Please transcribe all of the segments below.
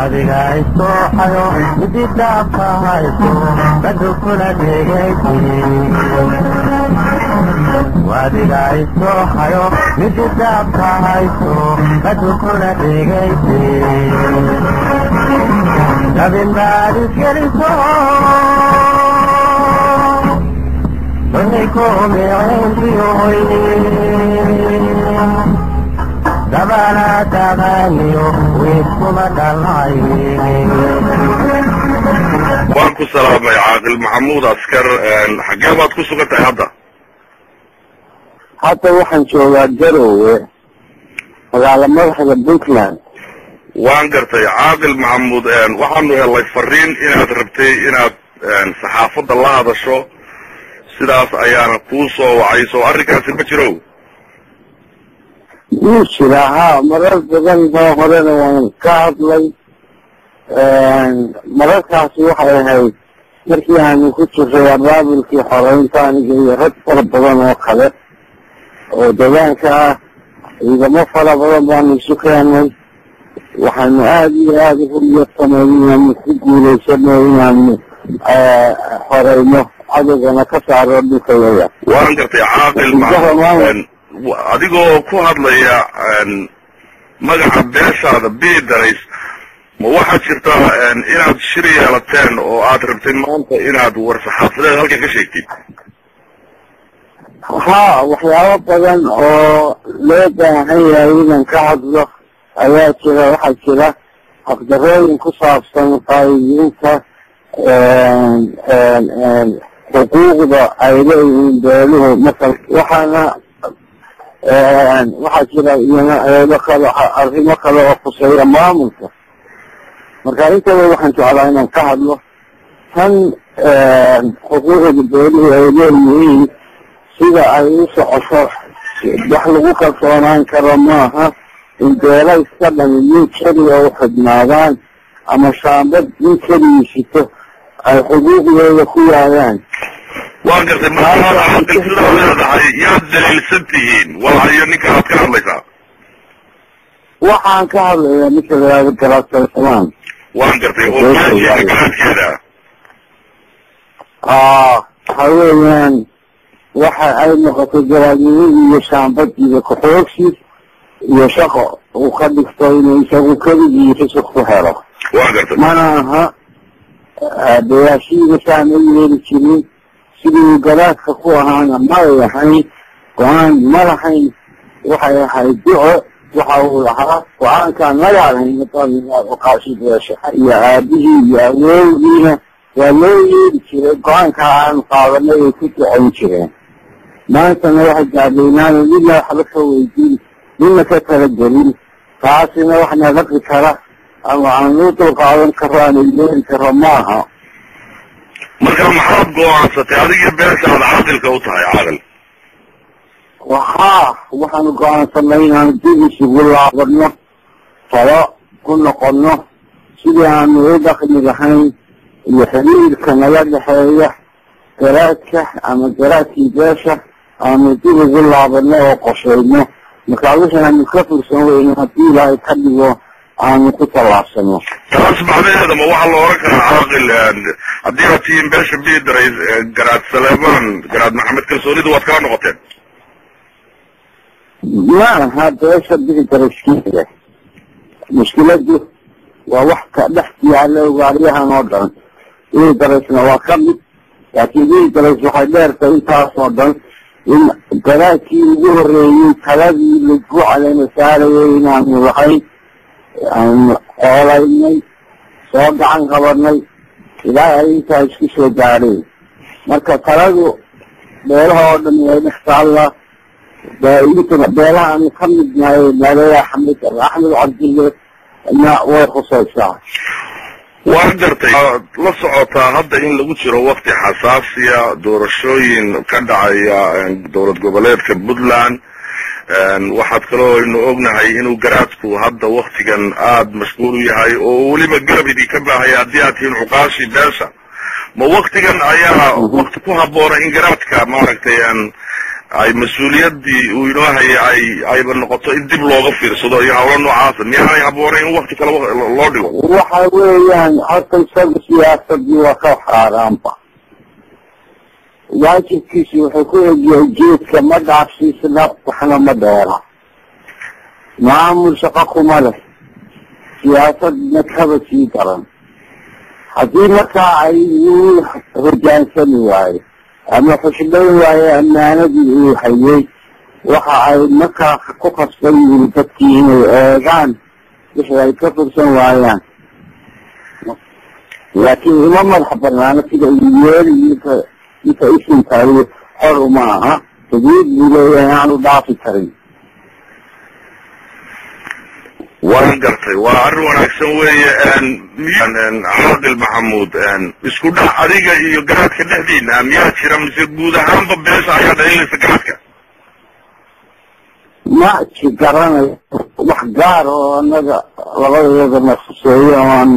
wadiga isooxayo mididaabka hayso badu kula dhegaysi wadiga isooxayo mididaabka hayso badu kula dhegaysi dabinbaadisgeliso ونكوميعينتيوي دبانا تغانيو ويسكما دلعيني وانكو السلام يا عاقل محمود عسكر حقيقة كو سوغتاي هذا حتى waxaan joogaa Garowe magaala madaxda Puntland waan gartay caaqil maxamuud waxaanu helay fariin inaad rabtay inaad saxaafadda la hadasho sidaas ayaana kuu soo wacay soo arrinkaasi ma jiro wuu jiraa haa marar badan baa horena waan ka hadlay mararkaasi waxay ahayd markii aanu ku jiray abaabulkii xoreynta aniga iyo rag fara badan oo kale oo deegaanka ah ciidamo fara badan baanu isu keenay waxaanu aada iyo aada ugu niyadsanay inaanu ku guulaysano inaanu xoreyno adagana ka saaro dhulkayada waan gartay caaqil adigoo ku hadlaya magaca beeshaada biidarays ma waxaad jirtaa inaad shir yeelateen oo aad rabtay maanta inaad war-saxaafadeed halkan ka sheegtid haa waxyaabo badan oo loo baahan yahay inaan ka hadlo ayaa jira waxaa jira xaqdarooyin ku saabsan qaaydiinta xuquuqda ay leeyihiin beeluhu masala waxaa jira iyana eedo kale arrimo kale oo khuseeya maamulka marka intaba waxaan jeclaa inaan ka hadlo tan xuquuqda beeluhu ay leeyihiin sida ay u socoto wax lagu kalsoonaan karo maaha in beela iska dhan nin keliya u xidhnaadaan ama shaambad nin keliyiisito ay xuquuqdooda ku yaayaan waan gartay markaa caaqil sidaa leedahay yaad daliilsan tihiin waayo ninka aad ka hadlaysaa waxaan ka hadlayaa ninka layaado garaadsalsamaan waan gartay oo maashiina garaadkeeda waxa weeyaan waxa ay noqotay garaadnimo iyo shaambad iyo kaxoogsi iyo shaqo uu ka dhigto inuu isagu keligii risuq ku helo waan gartay mana aha beyaashiida saama yeeli jirin sidii garaadka ku ahaana malay ahayn go-aan ma lahayn waxay ahayd duco waxa uu lahaa go-aankaan magaalahayn oqaashi beesha iyo aabihii iyo awoowgiina waa loo yeeli jiray go-aanka aan qaadanay ay ku ducayn jireen maantana waxay gaadhaynaana nina waxba ka weydiin nina ka tala gelin taasina waxna dhaqi kara ama aan u dulqaadan karo aan ileeli karo maaha marka maxaad go-aansatay adiga beeshaad caaqilka u tahay caaqil waxaanu go-aansanay inaanu dib isugu laabano talo ku noqono sidii aanu u dhaqmi lahayn iyo xiriirka naga dhexeeya garaadka ama garaadkii beesha aanu dib ugu laabano oo qosheyno markaa wixii aanu ka fursan weyno haddii ilaahay ka dhigo aanu ku tallaabsano taas macnaheeda ma waxaa la oran karaa caaqil haddii aad tihiin beesha biidarays garaad saleemaan garaad maxamed kalsoonidu waad kala noqoteen ma aha beesha biidarayskeeda mushkiladu waa wax ka dhex yaala ogaaryahan oo dhan biidaraysna waa ka mid laakiin biidarays waxay dheertay intaas oo dhan in garaadkii ugu horreeyey taladii lagu caleyna saarayay inaanu lahayn aanu xoolaynay soo gacan qabanay ilaa ay intaa isku soo gaadheen marka taladu beelaha oo dhan way dhex taallaa beelaha aanu ka midnahay maalaya axmed cabdille na way khusaysaa waan gartay la socotaa hadda in lagu jiro wakti xasaasiya doorashooyin ka dhacaya dowlad goboleedka Puntland waxaad kaloo inu ognahay inuu garaadku hadda waktigan aada mashquul u yahay oo weliba garab idin ka baahaya haddii aad tihiin cuqaashi beesha ma waktigan ayaa wakti ku habboona in garaadka maaragtay ay mas-uuliyaddii uu inoo hayay ayba noqoto in dib looga fiirsado iyo hawlo noocaasa miyaanay habboonayn in wakti kale loo dhigo waxa weeyaan horta isaga siyaasadii waa ka xaaraanba waajibkiisi wuxuu ku egyahay jeedka ma dhaafsiisna waxna ma dheera maamul shaqo kuma leh siyaasadna kaba sii daran haddii markaa ay uu hogaansami waayo ama xushmayn waayo ammaanadii uu hayay waxa ay markaa ku khasban yihiin dadkii inay eegaan wixii ay ka fursan waayaan laakiin uma madax banaano sida yeeli inta isinkayo xor uma aha xuduud buu leeyahay aanu dhaafi karin waan gartay waa arrin wanaagsan weeye caaqil maxamuud isku dhac adiga iyo garaadka dhexdiina miyaa jira mise guud ahaanba beesha ayaa dhalinaysa garaadka ma ji garanayo wax gaar oo annaga labadayada nafseeyo aan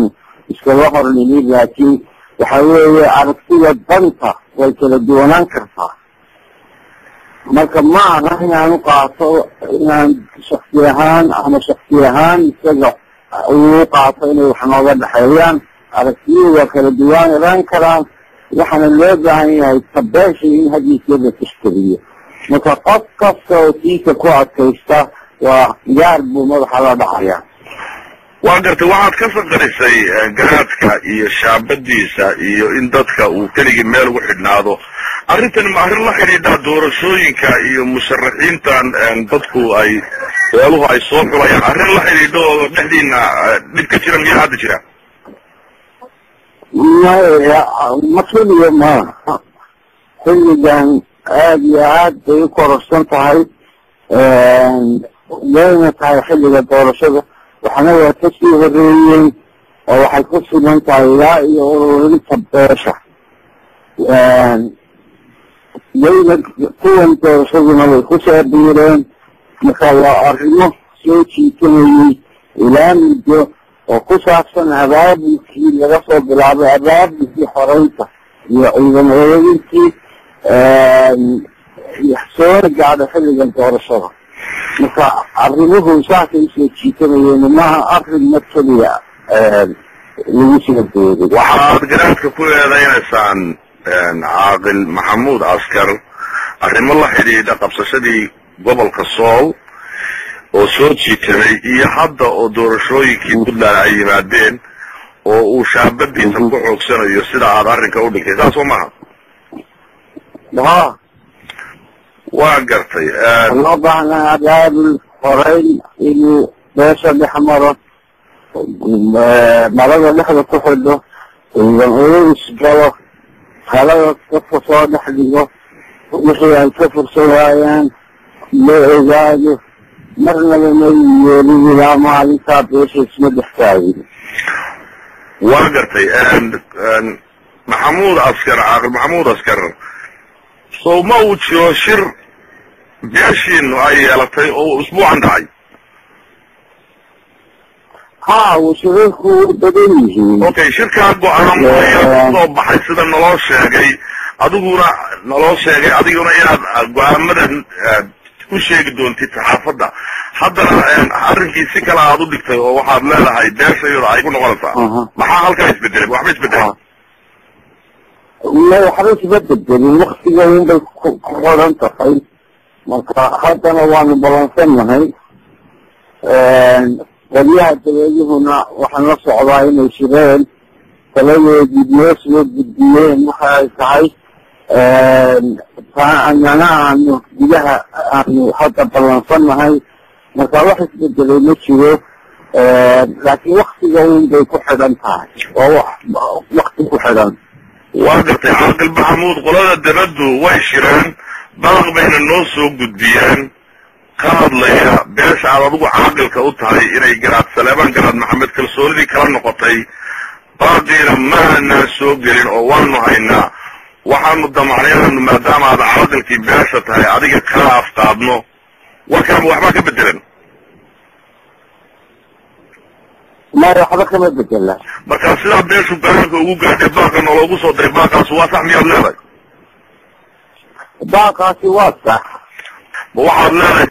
iskaga horninin laakiin waxa weeye aragtida danta way kala duwanaan kartaa marka ma aha inaanu qaato inaan shaksi ahaan ama shaksi ahaan isaga uu qaato inay wax nooga dhexeeyaan aragtiyadu waa kala duwanaan karaan waxaana loo baahan yahay tabeesha in hadiisa la tixgeliyo marka qof kasta oo siisa ku adkaysta waa gaar buu madaxa la dhacaya waa gartay waxaad ka saqarisay garaadka iyo shaabadiisa iyo in dadka uu keligii meel ugu xidhnaado arrintan ma arrin la xidhiidhaa doorashooyinka iyo musharaxiintan dadku ay beeluhu ay soo xulayaan arrin la xidhiidho oo dhexdiina dhib ka jira miyaa hadda jira maya ma keliya maaha xilligan aada iyo aad bay u kororsan tahay wayna tahay xilliga doorashada waxna waa kasii horeeyeen oo waxay ku sugan tahay ilaa iyo ururinta beesha wayna kuwan doorashaduna way kusoo biireen marka waa arrimo soo jiitanayay ilaa muddo oo ku saabsan abaabulkii laga soo bilaabay abaabulkii xoreynta iyo ciidan eedintii soona gaadha xilligan doorashada marka arrimuhu saasay usoo jiitanayeen maaha arrin mar keliya lagu soo dooday waxaad garaadka ku eedaynaysaan caaqil maxamuud askar arrimo la xidhiidha qabsashadii gobolka sool oo soo jiitanay iyo hadda oo doorashooyinkii puntland ay yimaadeen oo uu shaabadiisa ku xoogsanayo sida aad arrinka u dhigtay saas oo maaha ha waa gartay loo baahnaa abaabul horeyn inuu beesha dhex maro marada dhexda ku xidho ciidan ururus galo halada dadka soo dhex dhigo wixii ay ka fursan waayaan loo ogaado marnaba ma yeelin ilaa maalintaa beesha isma dhex taagin waa gartay maxamuud askar caaqil maxamuud askar sow ma uu jiro shir beeshiinu ay yeelatay oo usbuucan dhacay ha washirarku badan yihiin okay shirkaa go-aan ayaa kusoo baxay sida naloo sheegay adiguna inaad go-aamadan u sheegi doontid saxaafadda haddana arrinkii si kale aad u dhigtay oo waxaad leedahay beeshayda ay ku noqonaysaa maxaa halkaa isbedelay waxba isbedelay waxba isma bedelin waktiga unbay ku xoran tahay marka haddana waanu balansannahay qolyaha dabeeduhuna waxaan la socdaa inay shireen taladoodii noo soo gudbiyeen waxa ay tahay anana aanu gudaha aanu hadda ballansannahay marka wax isbedelay ma jiro laakiin waktiga unbay ku xidhan tahay oo wakti ku xidhan waa gartay caaqil maxamuud qolada dabaddu way shireen balaq bayna noo soo gudbiyeen ka hadlaya beesha aad adigu caaqilka u tahay inay garaad saleebaan garaad maxamed kalsoonidii kala noqotay baaqiina maanaa soo gelin oo waanu haynaa waxaanu damacnay inaanu maadaama aad caaqilkii beesha tahay adiga kala afqaadno warkaama waxbaa ka bedelan maya waxba kama bedela marka sidaa beeshu baanka ugu gaadhay baaqa nooloogu soo diray baaqaas waa sax miyaad leedahay baaqaasi waa sax ma waxaad leedahay